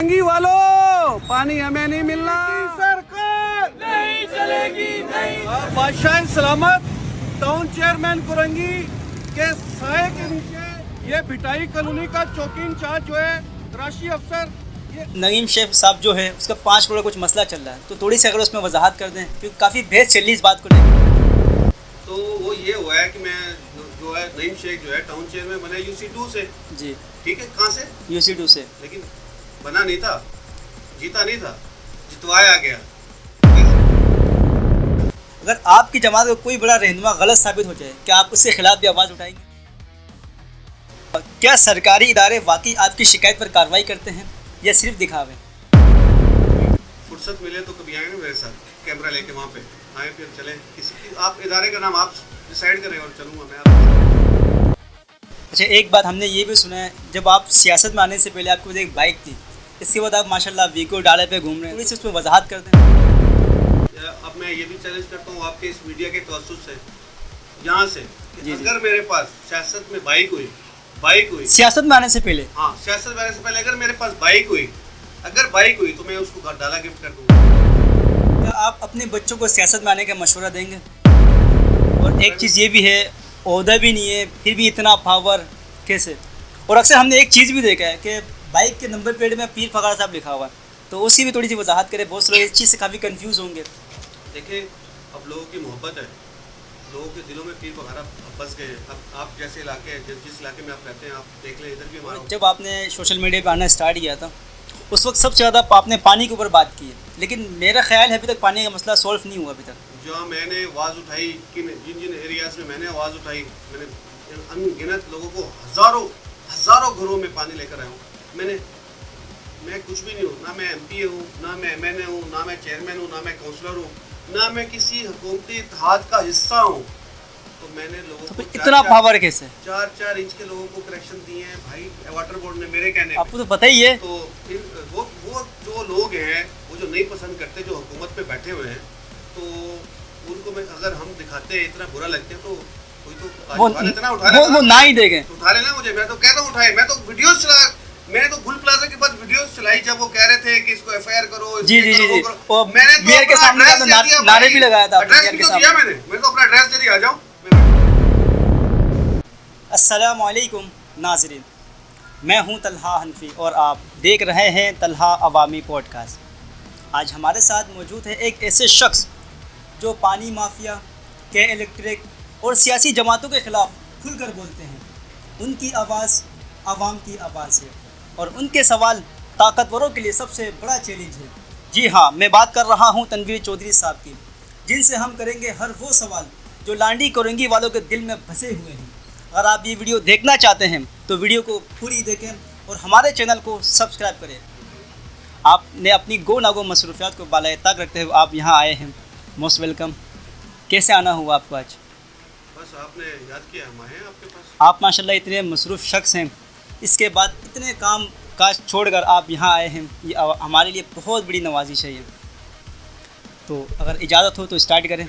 वालों, पानी हमें नहीं मिलना, सरकार नहीं चलेगी, नहीं। और बादशाह सलामत टाउन चेयरमैन कुरंगी के साए के नीचे ये भिटाई कॉलोनी का चौकी इंचार्ज जो है राशि अफसर नईम शेख साहब जो है उसका 5 करोड़ कुछ मसला चल रहा है, तो थोड़ी सी अगर उसमें वजाहत कर दें क्योंकि काफ़ी बहस चल रही इस बात को लेकर। तो वो ये हुआ है कि मैं जो है नईम शेख जो है टाउन चेयरमैन बना UC2 से। जी ठीक है, कहाँ से? UC2 से। लेकिन बना नहीं था, जीता नहीं था, जितवाया गया। अगर आपकी जमात का कोई बड़ा रहनुमा गलत साबित हो जाए, क्या आप उसके खिलाफ भी आवाज़ उठाएंगे? क्या सरकारी इदारे वाकई आपकी शिकायत पर कार्रवाई करते हैं या सिर्फ दिखावे? फुर्सत मिले तो कभी आएंगे मेरे साथ, कैमरा लेके वहाँ पे आए, फिर चले। किसी आप इदारे का नाम आप डिसाइड करें और चलूँगा मैं। अच्छा, एक बात हमने ये भी सुना है, जब आप सियासत में आने से पहले आपके पास एक बाइक थी, इसके बाद आप माशाल्लाह वीको डाले पे घूम रहे हैं, थोड़ी सी उसमें वजाहत कर दें। अब मैं ये भी चैलेंज करता हूँ आपके इस मीडिया के तवज्जुह से, यहाँ से, अगर मेरे पास सियासत में बाइक हुई सियासत में आने से पहले, हाँ सियासत में आने से पहले अगर मेरे पास बाइक हुई तो मैं उसको घर डाला गिफ्ट कर दूँगा। क्या आप अपने बच्चों को सियासत में आने का मशवरा देंगे? और एक चीज़ ये भी है, ओहदा भी नहीं है फिर भी इतना पावर कैसे? और अक्सर हमने एक चीज़ भी देखा है कि बाइक के नंबर प्लेट में पीर फगार साहब लिखा हुआ है, तो उसकी भी थोड़ी सी वजाहत करें। बहुत से लोग इस चीज़ से काफ़ी कंफ्यूज होंगे। देखिए, अब लोगों की मोहब्बत है, लोगों के दिलों में पीर फगारा बस गए। अब आप जैसे इलाके जिस इलाके में आप रहते हैं, आप देख लें, इधर भी हमारा। जब आपने सोशल मीडिया पे आना स्टार्ट किया था उस वक्त सबसे ज़्यादा आपने पानी के ऊपर बात की है, लेकिन मेरा ख्याल है अभी तक पानी का मसला सॉल्व नहीं हुआ अभी तक। जो मैंने आवाज़ उठाई कि जिन एरियाज़ में मैंने आवाज़ उठाई, मैंने अनगिनत लोगों को हज़ारों घरों में पानी लेकर आया हूँ। मैं कुछ भी नहीं हूँ, ना मैं MP हूँ, ना मैं MNA हूँ, ना मैं चेयरमैन हूँ, ना मैं काउंसलर हूँ, ना मैं किसी हुकूमती इत्तेहाद का हिस्सा हूँ। तो मैंने लोगों को इतना पावर कैसे 4 इंच के लोगों को कनेक्शन दिए हैं भाई, वाटर बोर्ड ने, मेरे कहने आपको तो पता ही है। तो फिर वो जो लोग हैं, वो जो नहीं पसंद करते, जो हुकूमत पे बैठे हुए हैं, तो उनको मैं अगर हम दिखाते हैं इतना बुरा लगते हैं, तो कोई तो वो ना ही देखें, उठा लेना मुझे। मैं तो कहता हूँ उठाए, मैं तो वीडियोस चला, मैंने तो गुल प्लाजा के बाद वीडियोस चलाई जब वो कह रहे थे कि इसको FIR करो। जी, मैंने तो मेयर के सामने नारे भी लगाया था, एड्रेस भी तो दिया मैंने तो अपना एड्रेस दे दिया, आ जाओ। अस्सलामु अलैकुम नाज़रीन, मैं हूं तलहा हनफी और आप देख रहे हैं तलहा अवामी पॉडकास्ट। आज हमारे साथ मौजूद है एक ऐसे शख्स जो पानी माफिया के इलेक्ट्रिक और सियासी जमातों के ख़िलाफ़ खुलकर बोलते हैं। उनकी आवाज़ आवाम की आवाज़ है और उनके सवाल ताकतवरों के लिए सबसे बड़ा चैलेंज है। जी हाँ, मैं बात कर रहा हूँ तनवीर चौधरी साहब की, जिनसे हम करेंगे हर वो सवाल जो लांडी कोरंगी वालों के दिल में फंसे हुए हैं। अगर आप ये वीडियो देखना चाहते हैं तो वीडियो को पूरी देखें और हमारे चैनल को सब्सक्राइब करें। आपने अपनी गो नागो मसरूफियात को बालाए ताक रखते हुए आप यहाँ आए हैं, मोस्ट वेलकम। कैसे आना हुआ आपको आज? बस आपने याद किया, हम आए हैं आपके पास। आप माशाल्लाह इतने मसरूफ़ शख्स हैं, इसके बाद इतने काम काज छोड़कर आप यहाँ आए हैं, ये हमारे लिए बहुत बड़ी नवाजिश है ये। तो अगर इजाज़त हो तो स्टार्ट करें।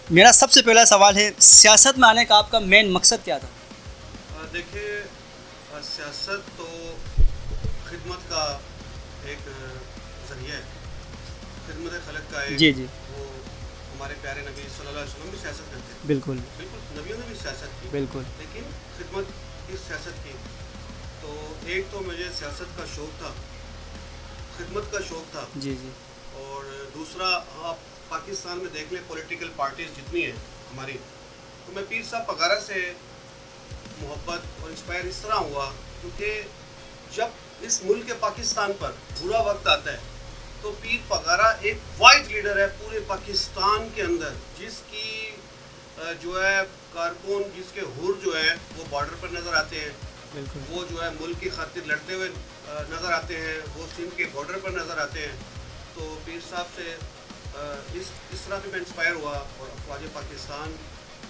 मेरा सबसे पहला सवाल है, सियासत में आने का आपका मेन मकसद क्या था? देखिए, सियासत तो खिदमत का एक ज़रिया है, खिदमत खलक का एक। जी, वो हमारे प्यारे नबी सल्लल्लाहु अलैहि वसल्लम भी सियासत करते हैं। बिल्कुल, नबियों ने भी सियासत की, बिल्कुल, लेकिन खिदमत की सियासत की। तो एक तो मुझे सियासत का शौक़ था, खिदमत का शौक़ था। जी। और दूसरा, आप पाकिस्तान में देख लें, पॉलिटिकल पार्टीज जितनी हैं हमारी, तो मैं पीर साहब पगारा से मोहब्बत और इंस्पायर इस तरह हुआ क्योंकि जब इस मुल्क के पाकिस्तान पर बुरा वक्त आता है तो पीर पगारा एक वाइड लीडर है पूरे पाकिस्तान के अंदर, जिसकी जो है कारकुन, जिसके हुर जो है वो बॉर्डर पर नज़र आते हैं, वो जो है मुल्क की खातिर लड़ते हुए नज़र आते हैं, वो सिंध के बॉर्डर पर नज़र आते हैं। तो पीर साहब से इस तरह भी मैं इंस्पायर हुआ और अफवाज पाकिस्तान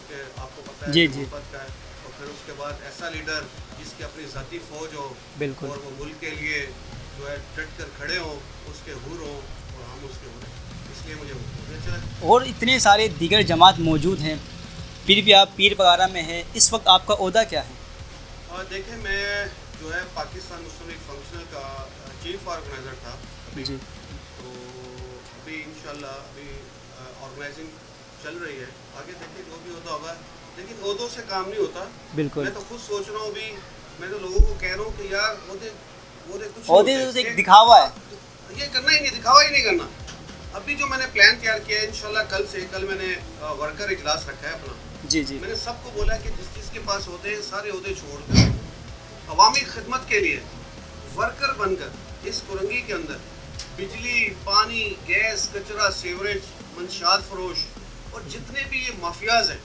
के आपको पता है मोहब्बत का है, और फिर उसके बाद ऐसा लीडर जिसकी अपनी ज़ाती फ़ौज हो, बिल्कुल, और वो मुल्क के लिए जो है डट कर खड़े हों, उसके हुर हों और हम उसके हुर हैं, इसलिए मुझे अच्छा। और इतने सारे दीगर जमात मौजूद हैं, फिर भी आप पीर पगारा में हैं, इस वक्त आपका ओहदा क्या है? और देखें, मैं जो है पाकिस्तान मुस्लिम लीग फंक्शनल का चीफ ऑर्गेनाइज़र था अभी, जी तो अभी इंशाल्लाह अभी ऑर्गेनाइजिंग चल रही है, आगे देखिए जो भी होता होगा, लेकिन ओहदों से काम नहीं होता। बिल्कुल। मैं तो खुद सोच रहा हूँ अभी, मैं तो लोगों को कह रहा हूँ कि यार ओहदे कुछ ओहदे तो एक दिखावा है। ये करना ही नहीं, दिखावा ही नहीं करना। अभी जो मैंने प्लान तैयार किया है इंशाल्लाह कल मैंने वर्कर इजलास रखा है अपना, जी जी मैंने सबको बोला कि जिस चीज़ के पास होते हैं सारे ओहदे छोड़कर अवामी खिदमत के लिए वर्कर बनकर इस कुरंगी के अंदर बिजली, पानी, गैस, कचरा, सीवरेज, मंशियात फरोश और जितने भी ये माफियाज हैं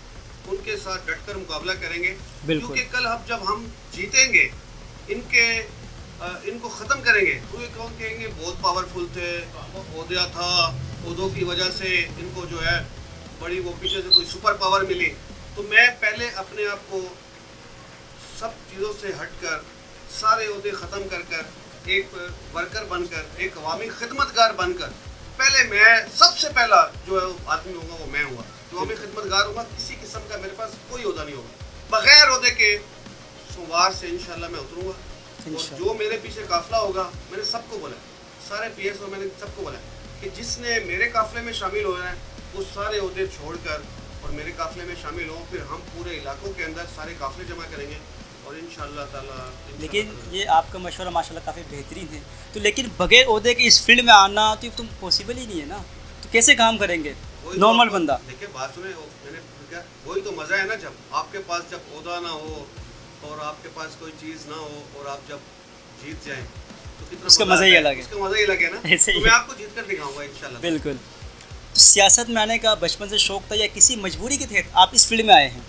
उनके साथ डटकर मुकाबला करेंगे। बिल्कुल। क्योंकि कल जब हम जीतेंगे, इनको ख़त्म करेंगे, तो ये कौन कहेंगे बहुत पावरफुल थे, ओहदा था, ओहदों की वजह से इनको जो है बड़ी वो पीछे से कोई सुपर पावर मिली। तो मैं पहले अपने आप को सब चीज़ों से हटकर सारे ओहदे ख़त्म कर एक वर्कर बनकर, एक अवामी खिदमतगार बनकर, पहले मैं सबसे पहला जो आदमी होगा वो मैं हुआ, जो अवामी खिदमतगार होगा। किसी किस्म का मेरे पास कोई ओहदा नहीं होगा, बगैर ओहदे के सोमवार से इंशाल्लाह मैं उतरूँगा। और जो मेरे पीछे काफिला होगा, मैंने सबको बोला, सारे पीएस और मैंने सबको बोला कि जिसने मेरे काफिले में शामिल हो रहा है वो सारे ओहदे छोड़कर और मेरे काफिले में शामिल हों, फिर हम पूरे इलाकों के अंदर सारे काफिले जमा करेंगे और इंशाअल्लाह ताला। लेकिन ये आपका मशवरा माशाल्लाह काफ़ी बेहतरीन है, तो लेकिन बगैर ओहदे के इस फील्ड में आना तो तुम पॉसिबल ही नहीं है ना, तो कैसे काम करेंगे नॉर्मल बंदा? देखिए बात सुने, मैंने क्या, वही तो मज़ा है ना, जब आपके पास जब ओहदा ना हो और आपके पास कोई चीज़ ना हो और आप जब जीत जाएं तो कितना उसका मज़ा ही अलग है। उसका मज़ा ही अलग है ना। ऐसे ही तो मैं आपको जीत कर दिखाऊंगा इंशाल्लाह। बिल्कुल। तो सियासत में आने का बचपन से शौक था या किसी मजबूरी के तहत आप इस फील्ड में आए हैं?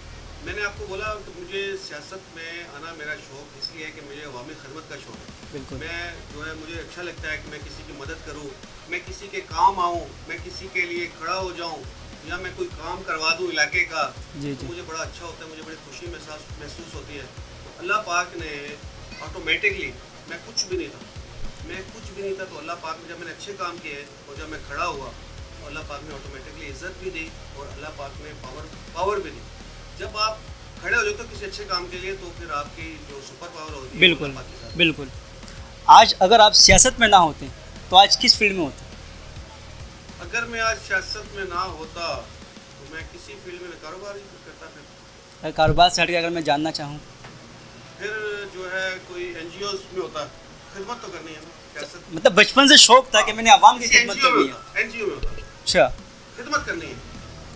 मैंने आपको बोला कि मुझे सियासत में आना मेरा शौक इसलिए है कि मुझे अवामी खिदमत का शौक है। बिल्कुल। मैं जो है मुझे अच्छा लगता है कि मैं किसी की मदद करूं, मैं किसी के काम आऊं, मैं किसी के लिए खड़ा हो जाऊं या मैं कोई काम करवा दूं इलाके का, जी तो जी मुझे बड़ा अच्छा होता है, मुझे बड़ी खुशी महसूस होती है। तो अल्लाह पाक ने ऑटोमेटिकली, मैं कुछ भी नहीं था, तो अल्लाह पाक ने जब मैंने अच्छे काम किए और जब मैं खड़ा हुआ तो अल्लाह पाक ने ऑटोमेटिकली इज़्ज़त भी दी और अल्लाह पाक ने पावर भी दी। जब आप खड़े हो जाते हो किसी अच्छे काम के लिए तो फिर आपकी जो सुपर पावर होती है बिल्कुल अल्लाह पाक के साथ। बिल्कुल। आज अगर आप सियासत में ना होते तो आज किस फील्ड में होते? अगर मैं आज सियासत में ना होता तो मैं किसी फील्ड में कारोबार ही करता। अगर कारोबार से हट के अगर मैं जानना चाहूँ, फिर जो है कोई एनजीओज में होता, खिदमत तो करनी है ना सियासत। मतलब बचपन से शौक था कि मैंने आवाम की खिदमत एनजीओ करनी में है। एनजीओ में होता, अच्छा, खिदमत करनी है,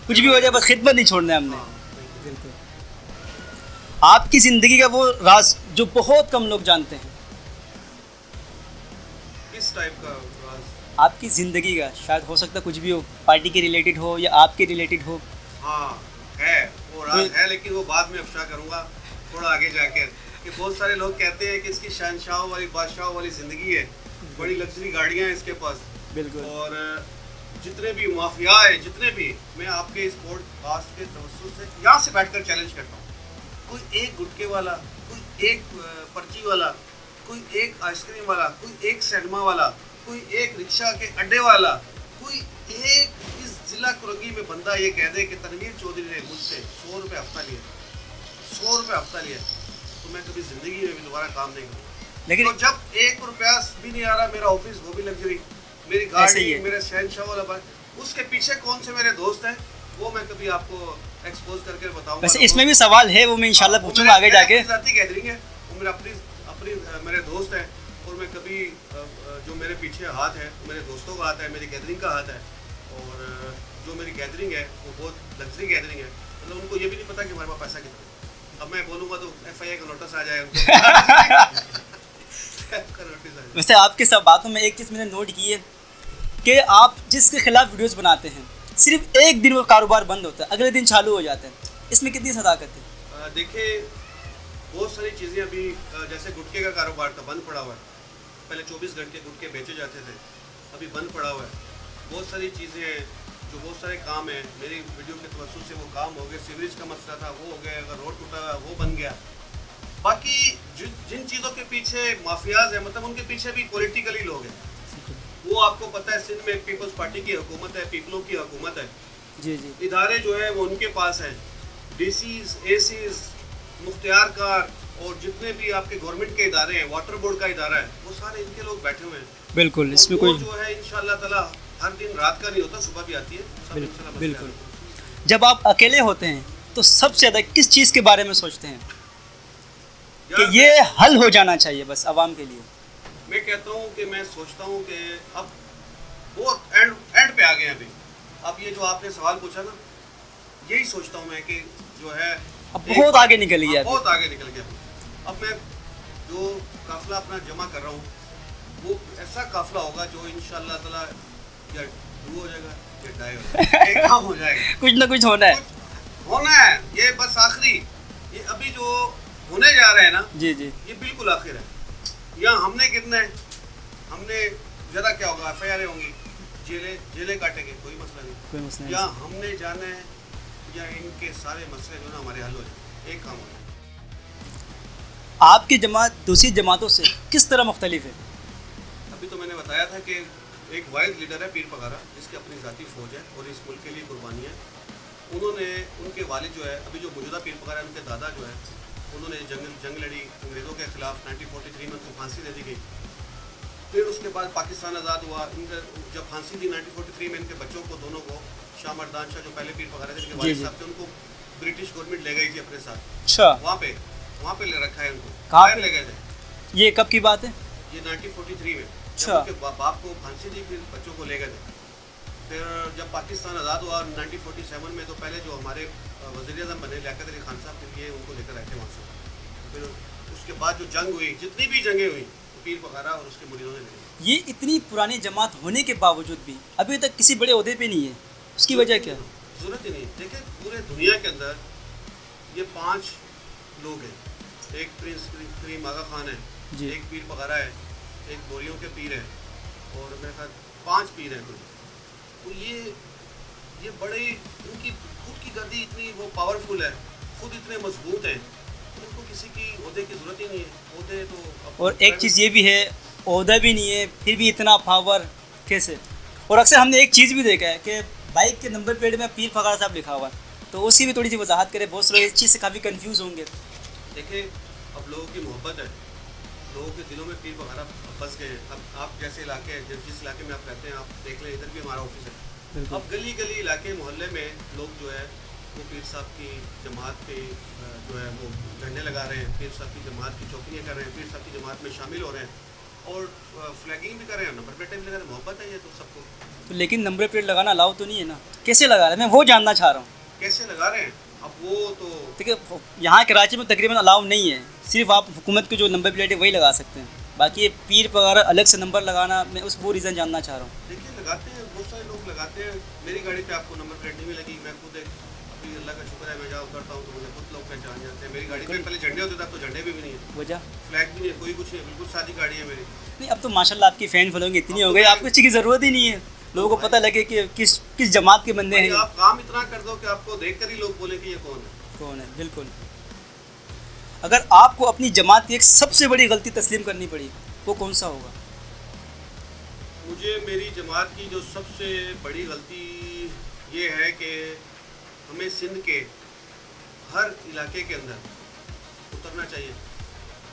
कुछ भी हो जाए बस खिदमत नहीं छोड़ना है हमने। हाँ, बिल्कुल। आपकी ज़िंदगी का वो राज जो बहुत कम लोग जानते हैं, किस टाइप का राज? आपकी ज़िंदगी का, शायद हो सकता है कुछ भी हो, पार्टी के रिलेटेड हो या आपके रिलेटेड हो। हाँ है, वो राज है, लेकिन वो बाद में अफशा करूँगा थोड़ा आगे जाकर। कि बहुत सारे लोग कहते हैं कि इसकी शहनशाहों वाली, बादशाहों वाली ज़िंदगी है, बड़ी लग्जरी गाड़ियाँ हैं इसके पास, बिल्कुल। और जितने भी माफिया है, जितने भी, मैं आपके इस पॉडकास्ट के तवज्जुह से यहाँ से बैठकर चैलेंज करता हूँ, कोई एक गुटके वाला, कोई एक पर्ची वाला, कोई एक आइसक्रीम वाला, कोई एक सिनेमा वाला, कोई एक रिक्शा के अड्डे वाला, कोई एक इस ज़िला कुरंगी में बंदा ये कह दे कि तनवीर चौधरी ने मुझसे 100 रुपये हफ्ता लिया, तो मैं कभी ज़िंदगी में भी दोबारा काम नहीं करूँगा। लेकिन तो जब 1 रुपया भी नहीं आ रहा, मेरा ऑफिस वो भी लग्जरी, मेरी ऐसे ही गाड़ी, है। मेरा शहनशाह वाला बाइक, उसके पीछे कौन से मेरे दोस्त हैं वो मैं कभी आपको एक्सपोज करके बताऊंगा। वैसे इसमें भी सवाल है, वो मैं इंशाल्लाह पूछूंगा आगे जाके। ज़ाती गैदरिंग है, वो मेरा अपनी मेरे दोस्त हैं, और मैं कभी जो मेरे पीछे हाथ है मेरे दोस्तों का हाथ है, मेरी गैदरिंग का हाथ है, और जो मेरी गैदरिंग है वो बहुत लग्जरी गैदरिंग है। मतलब उनको ये भी नहीं पता कि हमारे पास पैसा कितना है। अब मैं बोलूँगा तो FIA का नोटिस आ जाएगा। वैसे आपके सब बातों में एक चीज़ मैंने नोट की है कि आप जिसके खिलाफ वीडियोस बनाते हैं, सिर्फ एक दिन वो कारोबार बंद होता है, अगले दिन चालू हो जाता है, इसमें कितनी सदाकत है? देखिए बहुत सारी चीज़ें अभी, जैसे गुटखे का कारोबार था, बंद पड़ा हुआ है। पहले 24 घंटे गुटखे बेचे जाते थे, अभी बंद पड़ा हुआ है। बहुत सारी चीज़ें हैं, जो बहुत सारे काम हैं, मेरी वीडियो के तवज्जुह से वो काम हो गए। सीवरेज का मसला था वो हो गया, अगर रोड टूटा हुआ वो बन गया। बाकी जिन चीज़ों के पीछे माफियाज हैं, मतलब उनके पीछे भी पॉलिटिकली लोग हैं। वो आपको पता है सिंध में पीपल्स पार्टी की हुकूमत है, पीपलों की हुकूमत है। जी जी। इदारे जो है वो उनके पास हैं, DCs, ACs, मुख्तियार कार, और जितने भी आपके गवर्नमेंट के इदारे हैं, वाटर बोर्ड का इदारा है, वो सारे इनके लोग बैठे हुए हैं। बिल्कुल, इसमें और वो कोई जो है इंशाअल्लाह ताला हर दिन रात का नहीं होता, सुबह भी आती है, सब इंशाअल्लाह मसले बिल्कुल। हल होते हैं। जब आप अकेले होते हैं तो सबसे ज़्यादा किस चीज़ के बारे में सोचते हैं कि यार, ये हल हो जाना चाहिए बस आवाम के लिए? मैं कहता हूँ कि मैं सोचता हूँ कि अब बहुत एंड पे आ गए हैं अभी। अब ये जो आपने सवाल पूछा ना, यही सोचता हूँ मैं कि जो है अब बहुत आगे निकल गया अभी। बहुत आगे निकल गया। अब मैं जो काफिला अपना जमा कर रहा हूँ, वो ऐसा काफिला होगा जो इंशाअल्लाह ताला या डू हो जाएगा या डाई हो जाएगा, एक काम हो जाएगा, कुछ ना कुछ होना है। कुछ होना है। ये बस आखिरी, ये अभी जो होने जा रहे हैं ना, जी जी, ये बिल्कुल आखिर है। यहाँ हमने कितना है, हमने ज़्यादा क्या होगा, FIR होंगी, जेलें काटेंगे, कोई मसला नहीं। कोई मसला या नहीं। हमने जाना है या इनके सारे मसले जो ना हमारे हल हो जाए, एक काम हो जाए। आपकी जमात दूसरी जमातों से किस तरह मुख्तलिफ है? अभी तो मैंने बताया था कि एक वाइज लीडर है पीर पगारा, जिसकी अपनी ज़ाती फ़ौज है और इस मुल्क के लिए कुर्बानी है। उन्होंने, उनके वालिद जो है, अभी जो मौजूदा पीर पगारा है, उनके दादा जो है, उन्होंने जंग लड़ी अंग्रेज़ों के ख़िलाफ़। 1943 में उनको फांसी दे दी गई। फिर उसके बाद पाकिस्तान आज़ाद हुआ। इनका जब फांसी दी 1943 में, इनके बच्चों को दोनों को, शाह मर्दान शाह जो पहले पीर पगारा थे, इनके वालिद साहब थे, उनको ब्रिटिश गवर्नमेंट ले गई थी अपने साथ। अच्छा, वहाँ पे ले रखा है उनको। कहाँ बाहर पे? ले गए थे। ये कब की बात है? ये 1943 में अच्छा। जब उनके बाप को फांसी दी, फिर बच्चों को ले गए थे। फिर जब पाकिस्तान आज़ाद हुआ 1947 में, तो पहले जो हमारे वज़ीर-ए-आज़म बने लियाकत अली खान साहब, फिर ये उनको लेकर आए थे वहाँ से। फिर उसके बाद जो जंग हुई, जितनी भी जंगें हुई, तो पीर पगारा और उसके मुरीदों ने लड़ी। ये इतनी पुरानी जमात होने के बावजूद भी अभी तक किसी बड़े ओहदे पे नहीं है, उसकी वजह क्या है? ज़रूरत ही नहीं। देखिए, पूरे दुनिया के अंदर ये 5 लोग हैं। एक प्रिंस करीम आगा खान है, जी। एक पीर पगारा है, एक बोरियों के पीर है, और मेरे ख्याल 5 पीर हैं कुल। तो ये बड़े, उनकी खुद की गर्दी इतनी वो पावरफुल है, खुद इतने मजबूत हैं, उनको किसी की ओहदे की ज़रूरत ही नहीं है। ओहदे तो और एक चीज़ ये भी है, ओहदा भी नहीं है फिर भी इतना पावर कैसे? और अक्सर हमने एक चीज़ भी देखा है कि बाइक के नंबर प्लेट में पीर पगारा साहब लिखा हुआ है, तो उसकी भी थोड़ी सी वजाहत करें। बहुत से लोग इस चीज़ से काफ़ी कंफ्यूज होंगे। देखिए, अब लोगों की मोहब्बत है, लोगों के दिलों में पीर पगारा बस गए हैं। अब आप जैसे इलाके, जिस इलाके में आप रहते हैं, आप देख लें, इधर भी हमारा ऑफिस है। अब गली गली इलाके मोहल्ले में लोग जो है वो पीर साहब की जमात के जो है वो झंडे लगा रहे हैं, पीर साहब की जमात की चौकियाँ कर रहे हैं, पीर साहब की जमात में शामिल हो रहे हैं और फ्लैगिंग भी कर रहे हैं, नंबर प्लेटें भी लगा रहे हैं। मोहब्बत है ये तो सबको। तो लेकिन नंबर प्लेट लगाना अलाउ तो नहीं है ना? कैसे लगा रहे हैं, मैं वो जानना चाह रहा हूँ। कैसे लगा रहे हैं? अब वो तो देखिए, यहाँ कराची में तकरीबन अलाउ नहीं है, सिर्फ आप हुकूमत की जो नंबर प्लेट है वही लगा सकते हैं। बाकी ये पीर पगारा अलग से नंबर लगाना, मैं वो रीज़न जानना चाह रहा हूँ। देखिए, लगाते हैं, बहुत सारे लोग लगाते हैं। मेरी गाड़ी पे आपको नंबर प्लेट नहीं मिलेगी। मैं खुद अभी अल्लाह का शुक्र है, मैं जहाँ उतरता हूँ तो मुझे खुद लोग पहचान जाते हैं। मेरी गाड़ी पे पहले झंडे होते थे, अब तो झंडे भी नहीं है, वजह फ्लैग भी नहीं है, कोई कुछ नहीं है, बिल्कुल सादी गाड़ी है मेरी। नहीं, अब तो माशाल्लाह आपकी फ़ैन फॉलोइंग इतनी हो गई, आपको इस चीज़ की ज़रूरत ही नहीं है। लोगों को पता लगे कि किस जमात के बंदे भाई, हैं। आप काम इतना कर दो कि आपको देख कर ही लोग बोले कि ये कौन है। कौन है, बिल्कुल। अगर आपको अपनी जमात की एक सबसे बड़ी गलती तस्लीम करनी पड़ी, वो कौन सा होगा? मुझे मेरी जमात की जो सबसे बड़ी गलती ये है कि हमें सिंध के हर इलाके के अंदर उतरना चाहिए,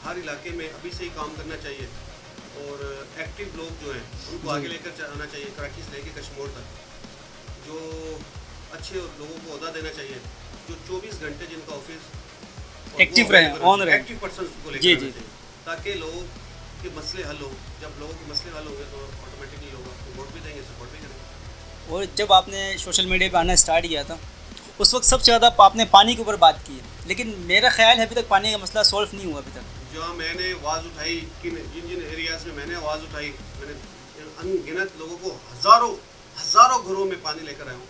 हर इलाके में अभी से ही काम करना चाहिए, और एक्टिव लोग जो हैं उनको आगे लेकर चलाना चाहिए, कराची से लेकर कश्मीर तक। जो अच्छे लोगों को अहदा देना चाहिए, जो 24 घंटे जिनका ऑफिस एक्टिव रहे, ऑन रहे, एक्टिव पर्सन को लेकर जी आना जी, चाहिए, ताकि लोगों के मसले हल हो। जब लोगों के मसले हल होंगे तो ऑटोमेटिकली लोग आपको वोट भी देंगे, सपोर्ट भी करेंगे। और जब आपने सोशल मीडिया पे आना स्टार्ट किया था, उस वक्त सबसे ज़्यादा आपने पानी के ऊपर बात की है, लेकिन मेरा ख्याल है अभी तक पानी का मसला सॉल्व नहीं हुआ अभी तक। जहाँ मैंने आवाज़ उठाई, जिन एरियाज़ में मैंने आवाज़ उठाई, मैंने अनगिनत लोगों को हज़ारों घरों में पानी लेकर आया हूँ।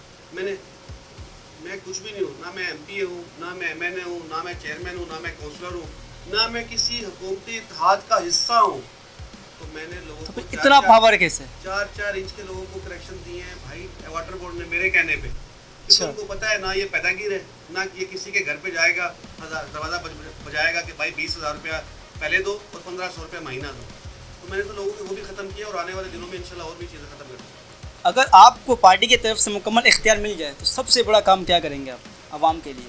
मैं कुछ भी नहीं हूँ, ना मैं MP हूँ, ना मैं MNA हूँ, ना मैं चेयरमैन हूँ, ना मैं काउंसलर हूँ, ना मैं किसी हुकूमती इत्तेहाद का हिस्सा हूँ। तो मैंने लोगों तो को इतना पावर कैसे? 4-4 इंच के लोगों को करेक्शन दिए हैं भाई, वाटर बोर्ड ने मेरे कहने पे। क्योंकि उनको पता है ना ये पैदागिर है, ना ये किसी के घर पे जाएगा, दरवाज़ा बजाएगा कि भाई 20,000 रुपया पहले दो और 1,500 रुपया महीना दो। तो मैंने तो लोगों के वो भी ख़त्म किया, और आने वाले दिनों में इंशाल्लाह और भी चीज़ें ख़त्म करेंगे। अगर आपको पार्टी की तरफ से मुकम्मल इख्तियार मिल जाए तो सबसे बड़ा काम क्या करेंगे आप आवाम के लिए?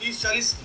30-40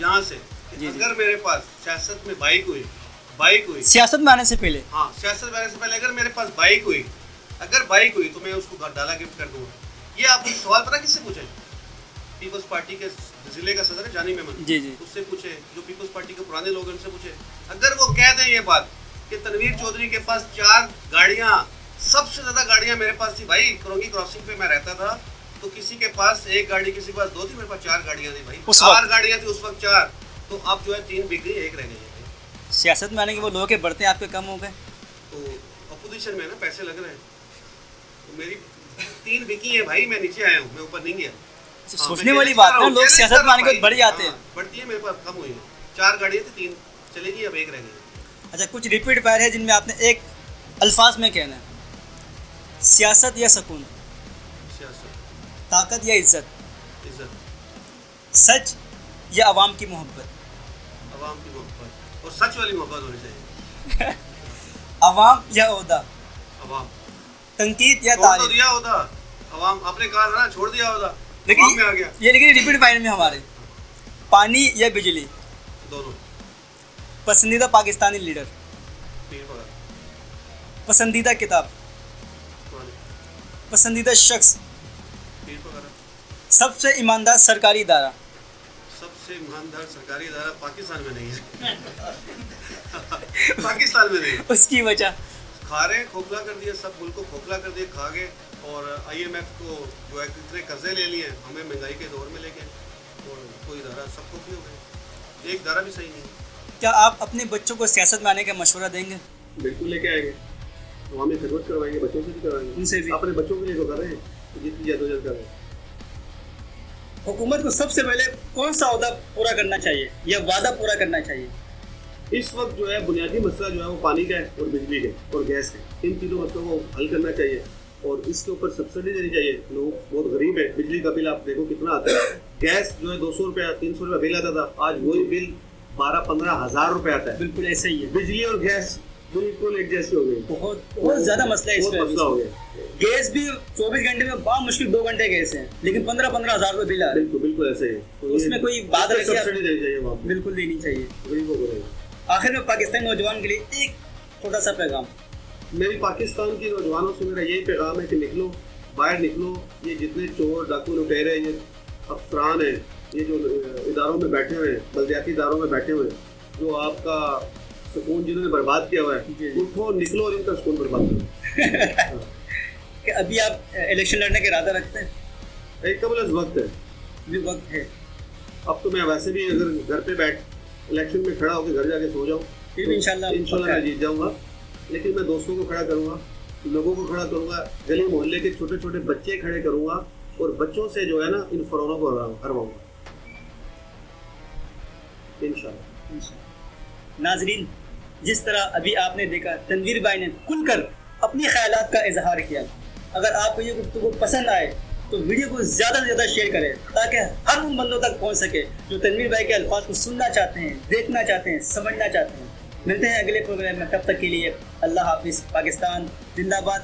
यहाँ से कि जी, जी। अगर मेरे पास सियासत में बाइक हुई सियासत में आने से पहले हाँ सियासत में आने से पहले अगर मेरे पास बाइक हुई तो मैं उसको डाला गिफ्ट कर दूंगा। ये आपको सवाल पता किससे पूछे? पीपल्स पार्टी के जिले का सदर है जानी मेमन, जी जी उससे पूछे, जो पीपल्स पार्टी के पुराने लोग हैं उनसे पूछे। अगर वो कह दें ये बात कि तनवीर चौधरी के पास 4 गाड़ियाँ, सबसे ज़्यादा गाड़ियाँ मेरे पास थी भाई, कुरंगी क्रॉसिंग पे मैं रहता था, तो किसी के पास 1 गाड़ी, किसी के पास 2 थी, मेरे पास 4 गाड़ियाँ थी भाई, 4 गाड़ियाँ थी उस वक्त 4, तो अब जो है 3 बिक गई, 1 रह गई है भाई। सियासत में आने के वो लोगों के बढ़ते आपके कम हो गए। तो अपोजिशन में ना पैसे लग रहे हैं, तो मेरी 3 बिकी है भाई, मैं नीचे आया हूँ, मैं ऊपर नहीं गया। सोचने वाली बात है, लोग सियासत में आने के बाद बढ़ जाते हैं। बढ़ती है, मेरे पास कम हुई है, 4 गाड़ियाँ थी, 3 चलेगी, अब 1 रह गई। अच्छा, कुछ रिपीट पैर है जिनमें आपने एक अल्फाज में कहना है, सियासत या सुकून, सियासत, ताकत या इज्जत, इज्जत, सच या आवाम की मोहब्बत, आवाम की मोहब्बत, और सच वाली मोहब्बत होनी चाहिए। आवाम या ओहदा, आवाम, तनकीद या छोड़ तो तारीफ। दिया होता, आवाम आपने कहा था ना, छोड़ दिया होता, आवाम लेकिन में आ गया। ये लेकिन रिपीट पैर में हमारे, पानी या बिजली, दोनों, पसंदीदा पाकिस्तानी लीडर, पीर पकड़, पसंदीदा किताब, कुरान, पसंदीदा शख्स, पीर पकड़। सबसे ईमानदार सरकारी इदारा, सबसे ईमानदार सरकारी इदारा पाकिस्तान में नहीं है। पाकिस्तान में नहीं, उसकी वजह खा रहे, खोखला कर दिया, सब मुल्क को खोखला कर दिया, खा गए, और IMF को जो है कितने कर्जे ले लिए, हमें महंगाई के दौर में लेके, और कोई इदारा सब खोखले हो गए, एक इदारा भी सही नहीं है। क्या आप अपने बच्चों को सियासत में आने का मशवरा देंगे? बिल्कुल लेके आएंगे, हमें खिदमत करवाएंगे, बच्चों से भी करवाएंगे, उनसे भी। अपने बच्चों के लिए तो कर रहे हैं, जितनी जद्दोजहद कर रहे हैं। हुकूमत को सबसे पहले कौन सा ओहदा पूरा करना चाहिए या वादा पूरा करना चाहिए? इस वक्त जो है बुनियादी मसला जो है वो पानी का है, और बिजली का है, और गैस का है। इन तीनों मसलों को हल करना चाहिए, और इसके ऊपर सब्सिडी देनी चाहिए। लोग बहुत गरीब है, बिजली का बिल आप देखो कितना आता है, गैस जो है 200 रुपया 300 रुपया बिल आता था, आज वही बिल 12-15 हज़ार रुपये आता है। बिल्कुल ऐसा ही है, बिजली और गैस बिल्कुल एक जैसी हो गई, बहुत ज़्यादा मसला है बहुत मसला हो गया। गैस भी 24 घंटे में बड़ा मुश्किल 2 घंटे गैस है, लेकिन 15-15 हज़ार रुपये बिल आ रहे हैं। बिल्कुल बिल्कुल ऐसे ही है, तो उसमें कोई बात इसमें सब्सिडी देनी चाहिए वहाँ पे, बिल्कुल देनी चाहिए। गरीबों को देनी। आखिर में पाकिस्तानी नौजवान के लिए एक छोटा सा पैगाम। मेरी पाकिस्तान के नौजवानों से मेरा यही पैगाम है कि निकलो, बाहर निकलो। ये जितने चोर डाकू लुटेरे, ये अफसरान हैं, ये जो इदारों में बैठे हुए हैं, बलदियाती इदारों में बैठे हुए हैं, जो आपका सुकून जिन्होंने बर्बाद किया हुआ है, उठो निकलो और इनका सुकून बर्बाद करो। कि अभी आप इलेक्शन लड़ने के इरादा रखते हैं? एक कबल वक्त है, भी वक्त है, अब तो मैं वैसे भी अगर घर पे बैठ इलेक्शन में खड़ा होकर घर जाके सो जाऊँ, फिर भी इंशाल्लाह मैं जीत जाऊँगा। लेकिन मैं दोस्तों को खड़ा करूँगा, लोगों को खड़ा करूँगा, गली मोहल्ले के छोटे छोटे बच्चे खड़े करूँगा, और बच्चों से जो है ना इन फरौनों को हरवाऊँगा इंशाल्लाह। नाजरीन, जिस तरह अभी आपने देखा तनवीर भाई ने खुलकर अपनी ख्यालात का इजहार किया। अगर आपको ये गुफ्तगू पसंद आए तो वीडियो को ज़्यादा से ज़्यादा शेयर करें, ताकि हर उन बंदों तक पहुंच सके जो तनवीर भाई के अल्फाज को सुनना चाहते हैं, देखना चाहते हैं, समझना चाहते हैं। मिलते हैं अगले प्रोग्राम में, तब तक के लिए अल्लाह हाफिज़। पाकिस्तान जिंदाबाद।